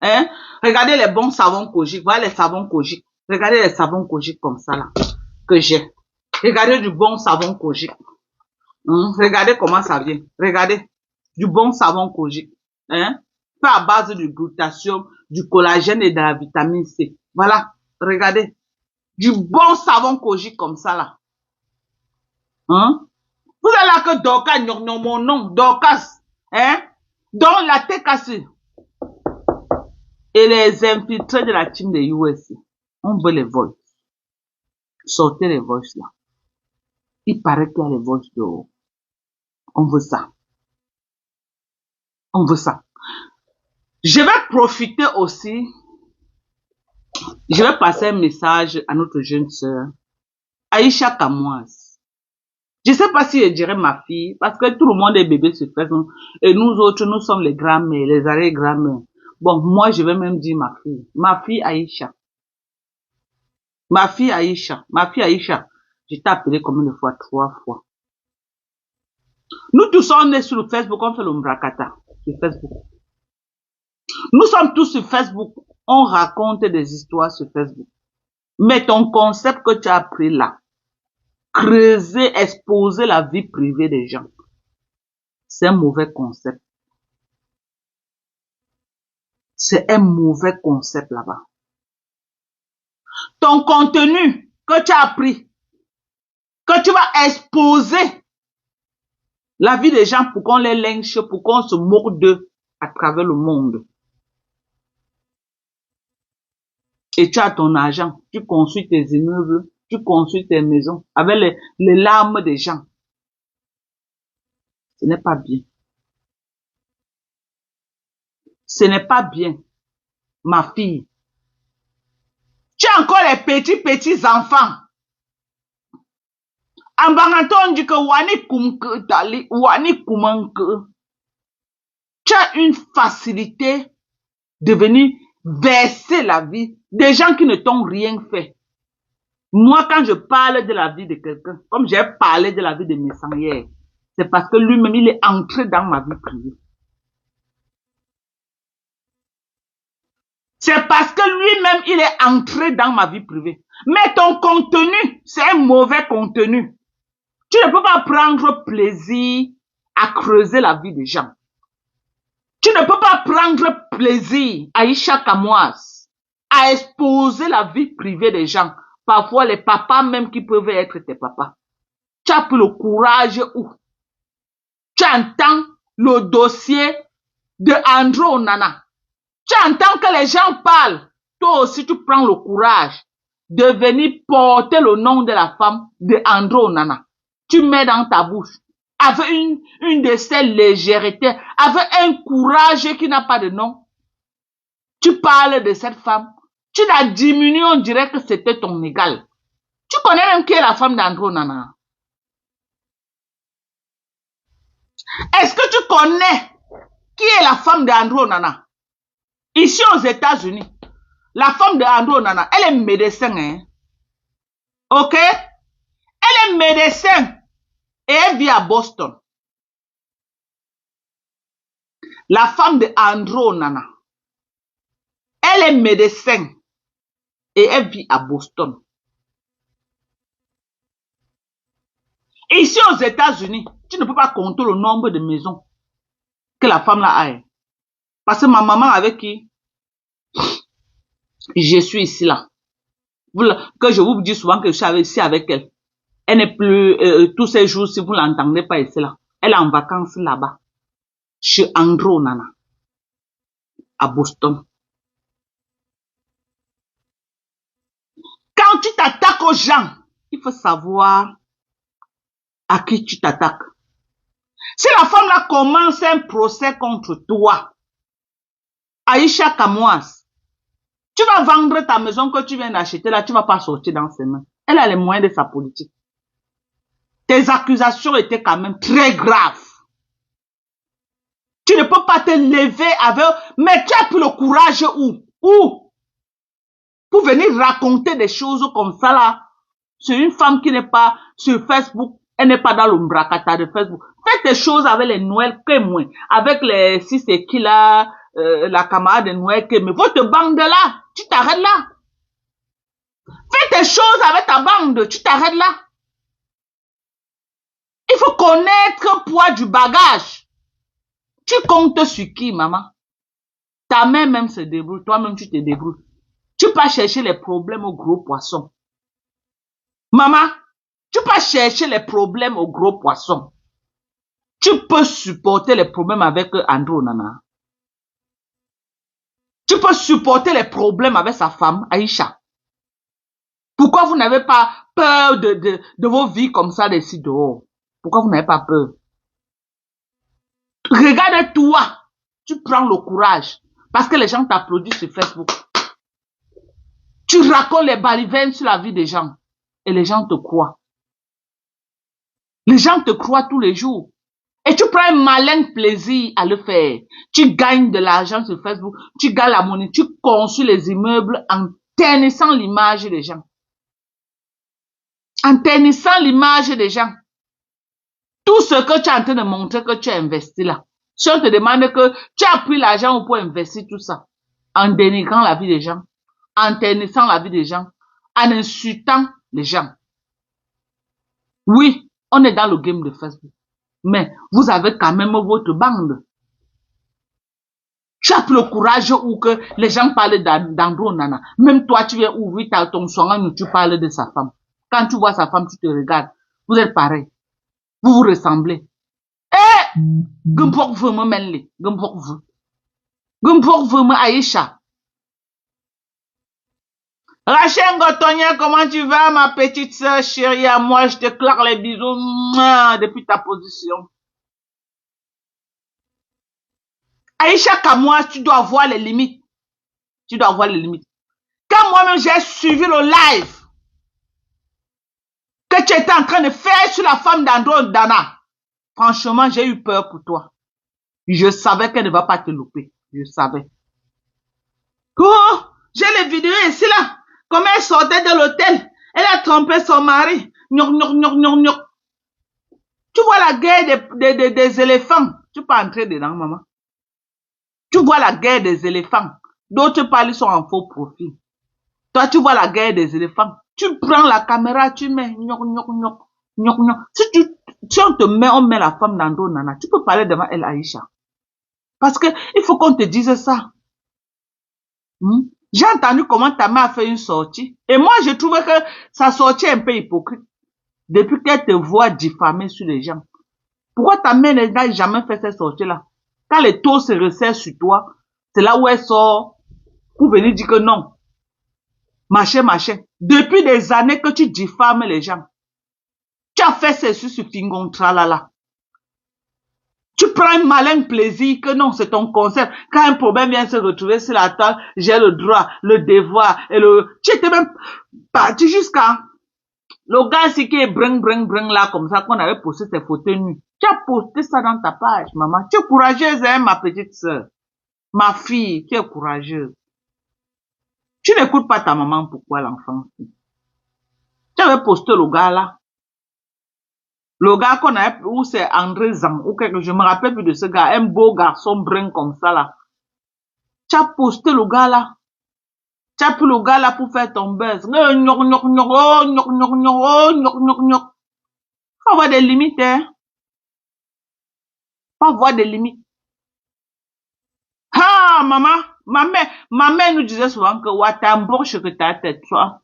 Hein? Regardez les bons savons Kojic. Voilà les savons Kojic. Regardez les savons Kojic comme ça là, que j'ai. Regardez du bon savon Kojic. Regardez comment ça vient. Regardez. Du bon savon Kojic. Hein? Fait à base du glutathium, du collagène et de la vitamine C. Voilà. Regardez. Du bon savon Kojic comme ça là. Hein? Vous êtes là que Dorcas, mon nom, Dorcas. Hein? Donc la tête cassée. Et les infiltrés de la team de USA. On veut les voices. Sortez les voices là. Il paraît qu'il y a les voices dehors. On veut ça. On veut ça. Je vais profiter aussi. Je vais passer un message à notre jeune sœur, Aïcha Kamoise. Je ne sais pas si je dirais ma fille, parce que tout le monde est bébé sur Facebook. Et nous autres, nous sommes les grands-mères, les arrière-grands-mères. Bon, moi, je vais même dire ma fille. Ma fille Aïcha. Ma fille Aïcha. Ma fille Aïcha. Je t'ai appelé combien de fois? 3 fois. Nous tous, on est sur le Facebook, on fait le mbrakata. Sur Facebook. Nous sommes tous sur Facebook. On raconte des histoires sur Facebook. Mais ton concept que tu as appris là, creuser, exposer la vie privée des gens, c'est un mauvais concept. C'est un mauvais concept là-bas. Ton contenu que tu as appris, que tu vas exposer la vie des gens pour qu'on les lynche, pour qu'on se moque d'eux à travers le monde. Et tu as ton argent, tu construis tes immeubles, tu construis tes maisons avec les larmes des gens. Ce n'est pas bien. Ce n'est pas bien, ma fille. Tu as encore les petits enfants. En Banganton, on dit que wani kumke tali, wani kumanke. Tu as une facilité de venir verser la vie des gens qui ne t'ont rien fait. Moi, quand je parle de la vie de quelqu'un, comme j'ai parlé de la vie de mes sangs hier, c'est parce que lui-même, il est entré dans ma vie privée. C'est parce que lui-même, il est entré dans ma vie privée. Mais ton contenu, c'est un mauvais contenu. Tu ne peux pas prendre plaisir à creuser la vie des gens. Tu ne peux pas prendre plaisir, Aïcha Kamoise, à exposer la vie privée des gens. Parfois, les papas même qui peuvent être tes papas. Tu as pris le courage où tu entends le dossier de André Onana. Tu entends que les gens parlent. Toi aussi, tu prends le courage de venir porter le nom de la femme de André Onana. Tu mets dans ta bouche avec une de ces légèretés, avec un courage qui n'a pas de nom. Tu parles de cette femme. Tu la diminues, on dirait que c'était ton égal. Tu connais même qui est la femme d'André Onana? Est-ce que tu connais qui est la femme d'André Onana? Ici aux États-Unis, la femme d'André Onana, elle est médecin, hein? Ok? Elle est médecin et elle vit à Boston. La femme d'André Onana, elle est médecin et elle vit à Boston. Ici aux États-Unis, tu ne peux pas compter le nombre de maisons que la femme là a. Parce que ma maman avec qui je suis ici là, que je vous dis souvent que je suis ici avec elle. Elle n'est plus, tous ces jours, si vous ne l'entendez pas ici là, elle est en vacances là-bas, chez André Onana, à Boston. Quand tu t'attaques aux gens, il faut savoir à qui tu t'attaques. Si la femme là commence un procès contre toi, Aïcha Kamoise, tu vas vendre ta maison que tu viens d'acheter là, tu vas pas sortir dans ses mains. Elle a les moyens de sa politique. Tes accusations étaient quand même très graves. Tu ne peux pas te lever avec... Mais tu as pris le courage où? Pour venir raconter des choses comme ça là. C'est une femme qui n'est pas sur Facebook. Elle n'est pas dans l'ombrakata de Facebook. Fais tes choses avec les Noël que moi. Avec les si c'est qui là, la camarade de Noël, mais votre bande là, tu t'arrêtes là. Fais tes choses avec ta bande, tu t'arrêtes là. Il faut connaître le poids du bagage. Tu comptes sur qui, maman? Ta mère même se débrouille, toi-même tu te débrouilles. Tu peux chercher les problèmes aux gros poissons. Maman, tu peux chercher les problèmes aux gros poissons. Tu peux supporter les problèmes avec Andrew Nana. Tu peux supporter les problèmes avec sa femme, Aïcha. Pourquoi vous n'avez pas peur de vos vies comme ça d'ici dehors? Pourquoi vous n'avez pas peur? Regarde-toi. Tu prends le courage. Parce que les gens t'applaudissent sur Facebook. Tu racontes les balivernes sur la vie des gens. Et les gens te croient. Les gens te croient tous les jours. Et tu prends un malin plaisir à le faire. Tu gagnes de l'argent sur Facebook. Tu gagnes la monnaie. Tu construis les immeubles en ternissant l'image des gens. En ternissant l'image des gens. Tout ce que tu es en train de montrer que tu as investi là. Si on te demande que tu as pris l'argent pour investir tout ça. En dénigrant la vie des gens. En ternissant la vie des gens. En insultant les gens. Oui, on est dans le game de Facebook. Mais vous avez quand même votre bande. Tu as plus le courage ou que les gens parlent d'Andrew Nana. Même toi, tu viens ouvrir ton soin où tu parles de sa femme. Quand tu vois sa femme, tu te regardes. Vous êtes pareil. Vous vous ressemblez. Eh! Gumpok veut me mêler. Gumpok veut me Aïcha. Rachel Gotonia, comment tu vas, ma petite sœur chérie à moi? Je te claque les bisous depuis ta position. Aïcha Kamoa, tu dois voir les limites. Tu dois voir les limites. Quand moi-même j'ai suivi le live que tu étais en train de faire sur la femme d'Andrew Dana, franchement, j'ai eu peur pour toi. Je savais qu'elle ne va pas te louper. Je savais. Oh, j'ai les vidéos ici là. Comme elle sortait de l'hôtel, elle a trompé son mari. Tu vois la guerre des éléphants. Tu peux entrer dedans, maman. Tu vois la guerre des éléphants. D'autres parlent sont en faux profil. Toi, tu vois la guerre des éléphants. Tu prends la caméra, tu mets Si on te met, on met la femme dans ton nana, tu peux parler devant elle, Aïcha. Parce que il faut qu'on te dise ça. J'ai entendu comment ta mère a fait une sortie. Et moi, je trouvais que sa sortie est un peu hypocrite. Depuis qu'elle te voit diffamer sur les gens. Pourquoi ta mère n'a jamais fait cette sortie-là? Quand les taux se resserrent sur toi, c'est là où elle sort pour venir dire que non. Machin. Depuis des années que tu diffames les gens. Tu as fait ceci sur Fingon Tralala. Tu prends un malin plaisir que non, c'est ton concept. Quand un problème vient se retrouver sur la table, j'ai le droit, le devoir et le... Tu étais même parti jusqu'à... Le gars qui est bring là, comme ça, qu'on avait posté ses photos nues. Tu as posté ça dans ta page, maman. Tu es courageuse, hein, ma petite sœur. Ma fille, tu es courageuse. Tu n'écoutes pas ta maman, pourquoi l'enfant? Tu avais posté le gars là. Le gars qu'on a, ou c'est André Zang, ou quelque chose, je me rappelle plus de ce gars, un beau garçon brun comme ça là. Tu as posté le gars là. Tu as pris le gars là pour faire ton buzz. Faut avoir des limites, hein. Faut avoir des limites. Ah, maman, ma mère nous disait souvent que, ouais, t'embauches que ta tête, toi.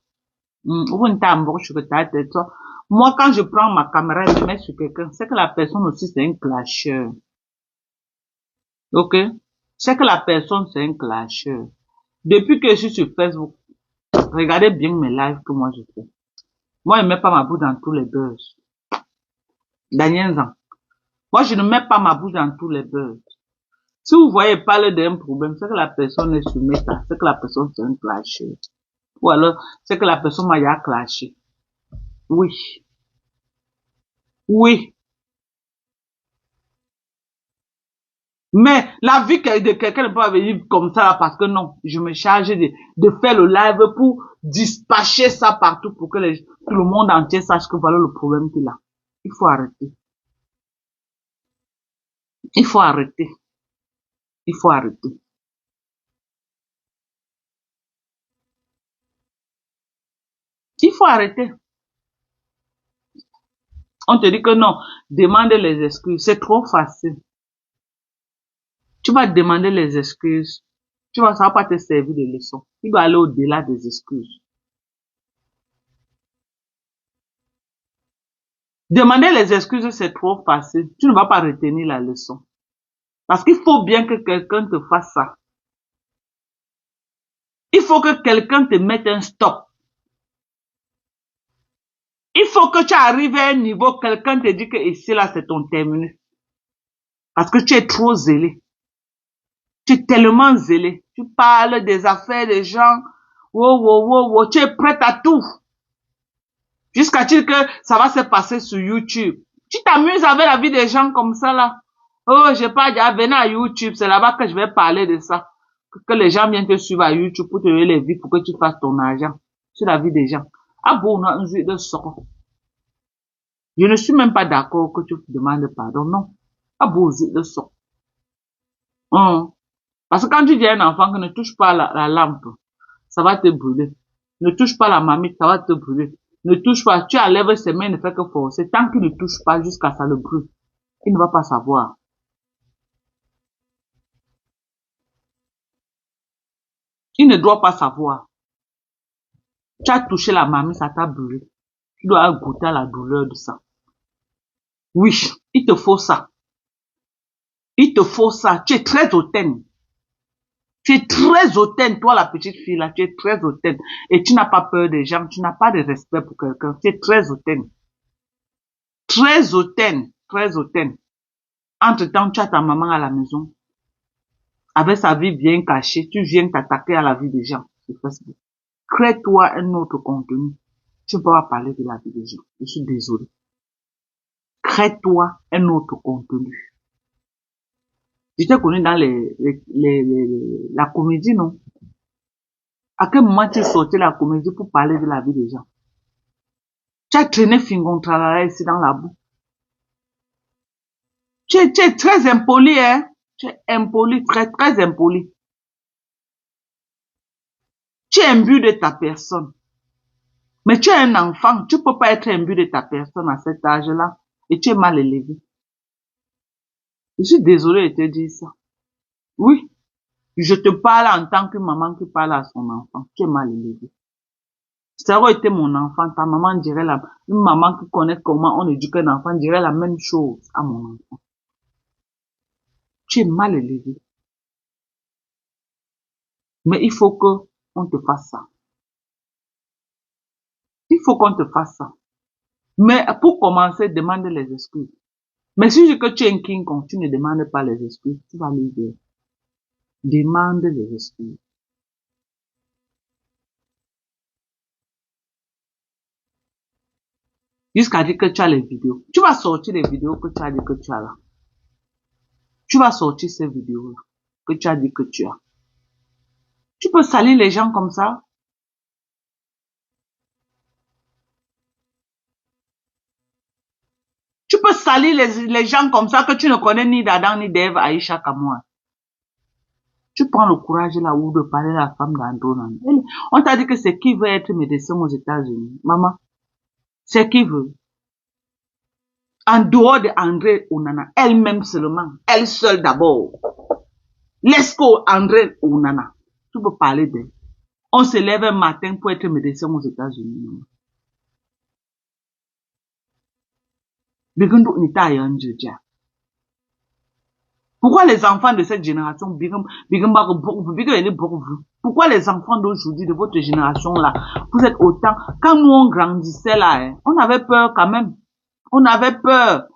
Ou t'embauches que ta tête, toi. Moi, quand je prends ma caméra et je mets sur quelqu'un, c'est que la personne aussi, c'est un clasheur. Ok? C'est que la personne, c'est un clasheur. Depuis que je suis sur Facebook, regardez bien mes lives que moi je fais. Moi, je ne mets pas ma bouche dans tous les buzz. Daniel Zan. Moi, je ne mets pas ma bouche dans tous les buzz. Si vous voyez parler d'un problème, c'est que la personne est sur Meta, c'est que la personne, c'est un clasheur. Ou alors, c'est que la personne m'a clashé. Oui. Oui. Mais la vie de quelqu'un ne peut pas venir comme ça parce que non, je me charge de faire le live pour dispatcher ça partout pour que tout le monde entier sache que voilà le problème qu'il a. Il faut arrêter. Il faut arrêter. Il faut arrêter. faut arrêter. On te dit que non, demande les excuses. C'est trop facile. Tu vas demander les excuses. Tu vois, ça va pas te servir de leçon. Tu dois aller au-delà des excuses. Demander les excuses, c'est trop facile. Tu ne vas pas retenir la leçon. Parce qu'il faut bien que quelqu'un te fasse ça. Il faut que quelqu'un te mette un stop. Il faut que tu arrives à un niveau, quelqu'un te dit que ici, là, c'est ton terminus. Parce que tu es trop zélé. Tu es tellement zélé. Tu parles des affaires des gens. Wow, wow, wow, wow. Tu es prête à tout. Jusqu'à dire que ça va se passer sur YouTube. Tu t'amuses avec la vie des gens comme ça, là. Oh, j'ai pas dit, venez à YouTube. C'est là-bas que je vais parler de ça. Que les gens viennent te suivre à YouTube pour te donner les vies, pour que tu fasses ton argent. C'est la vie des gens. Ah bon, on a une vie de sort. Je ne suis même pas d'accord que tu demandes pardon, non. Ah bon, de sort. Parce que quand tu dis à un enfant que ne touche pas la lampe, ça va te brûler. Ne touche pas la mamie, ça va te brûler. Ne touche pas, tu enlèves ses mains, ne fais que forcer. Tant qu'il ne touche pas jusqu'à ça le brûle, il ne va pas savoir. Il ne doit pas savoir. Tu as touché la mamie, ça t'a brûlé. Tu dois goûter à la douleur de ça. Oui, il te faut ça. Il te faut ça. Tu es très hautaine. Tu es très hautaine, toi la petite fille là, tu es très hautaine. Et tu n'as pas peur des gens, tu n'as pas de respect pour quelqu'un. Tu es très hautaine. Très hautaine, très hautaine. Entre-temps, tu as ta maman à la maison. Avec sa vie bien cachée, tu viens t'attaquer à la vie des gens sur Facebook. Crée-toi un autre contenu. Tu ne peux pas parler de la vie des gens. Je suis désolé. Crée-toi un autre contenu. Je t'ai connu dans la comédie, non? À quel moment tu es sorti la comédie pour parler de la vie des gens? Tu as traîné Fingontralala ici dans la boue. Tu es très impoli, hein? Tu es impoli, très, très impoli. Tu es imbu de ta personne. Mais tu es un enfant, tu peux pas être imbu de ta personne à cet âge-là. Et tu es mal élevé. Je suis désolé de te dire ça. Oui, je te parle en tant que maman qui parle à son enfant. Tu es mal élevé. Si ça aurait été mon enfant, ta maman dirait une maman qui connaît comment on éduque un enfant dirait la même chose à mon enfant. Tu es mal élevé. Mais il faut que on te fasse ça. Il faut qu'on te fasse ça. Mais pour commencer, demande les excuses. Mais si je dis que tu es un King Kong, tu ne demandes pas les excuses, tu vas les dire. Demande les excuses. Jusqu'à dire que tu as les vidéos. Tu vas sortir les vidéos que tu as dit que tu as là. Tu vas sortir ces vidéos-là que tu as dit que tu as. Tu peux salir les gens comme ça. Tu peux salir les gens comme ça que tu ne connais ni d'Adam, ni d'Ève, Aïcha, Kamoua. Tu prends le courage là où de parler à la femme d'Andronan. On t'a dit que c'est qui veut être médecin aux États-Unis. Maman, c'est qui veut. En dehors de André Onana, elle-même seulement, elle seule d'abord. Laisse qu'André Onana, tu peux parler d'elle. On se lève un matin pour être médecin aux États-Unis. Pourquoi les enfants de cette génération, pourquoi les enfants d'aujourd'hui, de votre génération-là, vous êtes autant, quand nous on grandissait là, on avait peur quand même. On avait peur.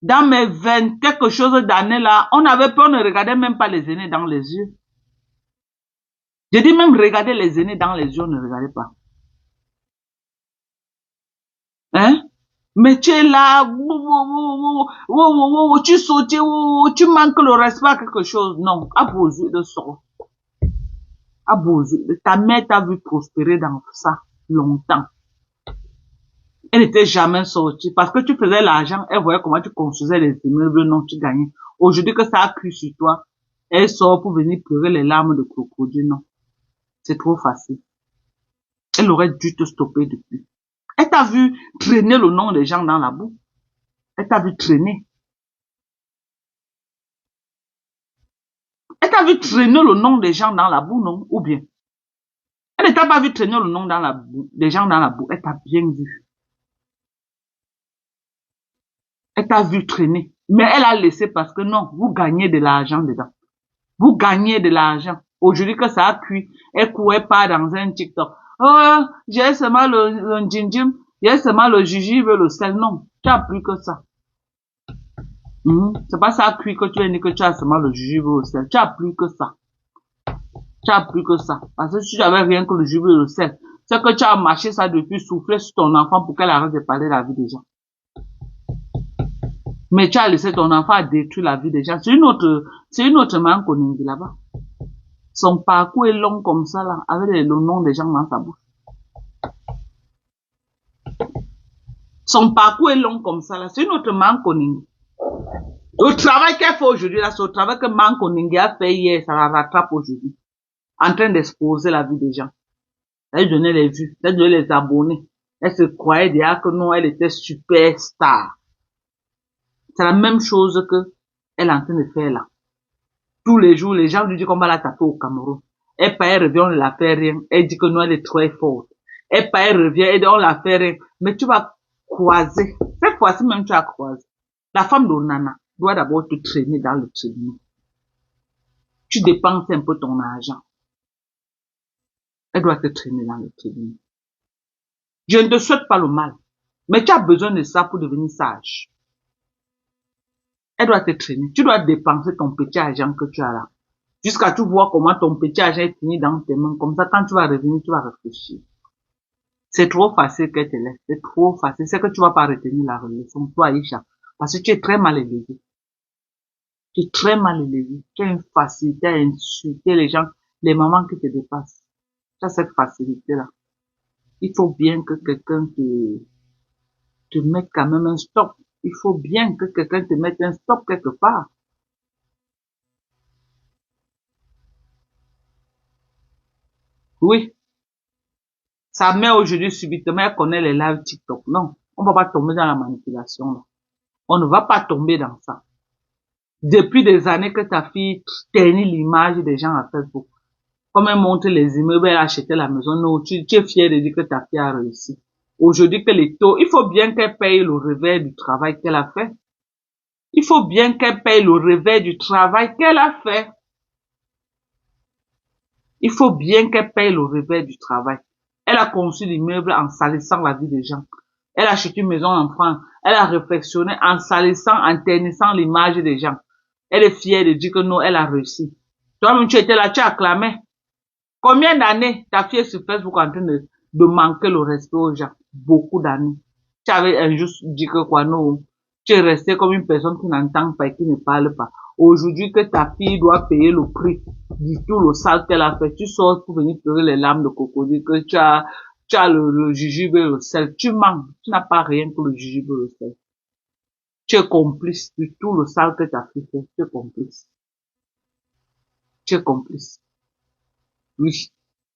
Dans mes 20 quelque chose d'années là, on avait peur, on ne regardait même pas les aînés dans les yeux. Je dis même regarder les aînés dans les yeux, on ne regardait pas. Hein? Mais tu es là, tu sautes, tu manques le respect à quelque chose. Non, abusé de ça. Abusé. Ta mère t'a vu prospérer dans ça longtemps. Elle n'était jamais sortie parce que tu faisais l'argent, elle voyait comment tu construisais les immeubles, non, tu gagnais. Aujourd'hui que ça a cru sur toi, elle sort pour venir pleurer les larmes de crocodile, non. C'est trop facile. Elle aurait dû te stopper depuis. Elle t'a vu traîner le nom des gens dans la boue. Elle t'a vu traîner. Elle t'a vu traîner le nom des gens dans la boue, non? Ou bien? Elle ne t'a pas vu traîner le nom dans la boue, des gens dans la boue. Elle t'a bien vu. Elle t'a vu traîner. Mais elle a laissé parce que non, vous gagnez de l'argent dedans. Vous gagnez de l'argent. Aujourd'hui que ça a cuit, elle courait pas dans un TikTok. Oh, j'ai seulement le gingembre, j'ai seulement le jujube, le sel. Non, tu as plus que ça. C'est pas ça a cuit que tu as dit que tu as seulement le jujube ou le sel. Tu as plus que ça. Tu as plus que ça. Parce que si tu n'avais rien que le jujube et le sel, c'est que tu as marché ça depuis souffler sur ton enfant pour qu'elle arrête de parler de la vie des gens. Mais tu as laissé ton enfant détruire la vie des gens. C'est une autre manque qu'on dit là-bas. Son parcours est long comme ça, là, avec le nom des gens dans sa bouche. Son parcours est long comme ça, là. C'est une autre manque qu'on dit. Le travail qu'elle fait aujourd'hui, là, c'est le travail que Manko Ningi a fait hier, ça la rattrape aujourd'hui. En train d'exposer la vie des gens. Elle donnait les vues, elle donnait les abonnés. Elle se croyait déjà que non, elle était superstar. C'est la même chose que elle est en train de faire là. Tous les jours, les gens lui disent qu'on va la taper au Cameroun. Elle part, elle revient, on ne la fait rien. Elle dit que non, elle est très forte. Elle part, elle revient, elle dit on la fait rien. Mais tu vas croiser. Cette fois-ci même, tu as croisé. La femme d'Onana doit d'abord te traîner dans le training. Tu dépenses un peu ton argent. Elle doit te traîner dans le training. Je ne te souhaite pas le mal. Mais tu as besoin de ça pour devenir sage. Elle doit te traîner. Tu dois dépenser ton petit argent que tu as là. Jusqu'à tu vois comment ton petit argent est fini dans tes mains. Comme ça, quand tu vas revenir, tu vas réfléchir. C'est trop facile qu'elle te laisse. C'est trop facile. C'est que tu vas pas retenir la leçon. Toi, Aïcha. Parce que tu es très mal élevé. Tu es très mal élevé. Tu as une facilité à insulter les gens, les mamans qui te dépassent. Tu as cette facilité-là. Il faut bien que quelqu'un te mette quand même un stop. Il faut bien que quelqu'un te mette un stop quelque part. Oui. Sa mère aujourd'hui subitement, elle connaît les lives TikTok. Non. On va pas tomber dans la manipulation, là. On ne va pas tomber dans ça. Depuis des années que ta fille ternit l'image des gens à Facebook. Comme elle montre les immeubles, elle a acheté la maison. Non, tu es fier de dire que ta fille a réussi. Aujourd'hui que les taux, il faut bien qu'elle paye le revers du travail qu'elle a fait. Il faut bien qu'elle paye le revers du travail qu'elle a fait. Il faut bien qu'elle paye le revers du travail. Elle a conçu l'immeuble en salissant la vie des gens. Elle a acheté une maison en France. Elle a réflexionné en salissant, en ternissant l'image des gens. Elle est fière de dire que non, elle a réussi. Toi-même, tu étais là, tu as acclamé. Combien d'années ta fille est sur Facebook en train de manquer le respect aux gens? Beaucoup d'années. Tu avais injuste dit que quoi, non. Tu es resté comme une personne qui n'entend pas et qui ne parle pas. Aujourd'hui que ta fille doit payer le prix du tout le sale qu'elle a fait, tu sors pour venir pleurer les larmes de crocodile, que tu as le jujube et le sel. Tu mens. Tu n'as pas rien que le jujube et le sel. Tu es complice de tout le sale que ta fille fait. Tu es complice. Tu es complice. Oui.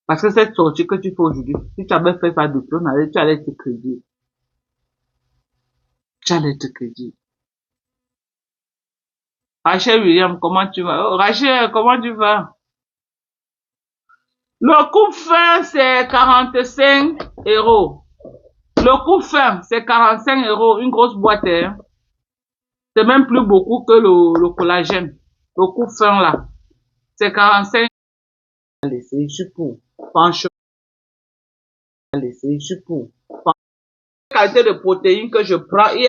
Parce que cette sortie que tu fais aujourd'hui, si tu avais fait ça depuis, tu allais te crédit. Tu allais te crédit. Rachel William, comment tu vas? Oh, Rachel, comment tu vas? Le coupe fin, c'est 45 euros. Le coupe fin, c'est 45 euros, une grosse boîte, hein. C'est même plus beaucoup que le collagène. Le coupe fin, là. C'est 45. Allez, c'est juste pour. Franchement. Allez, c'est juste pour. La qualité de protéines que je prends, il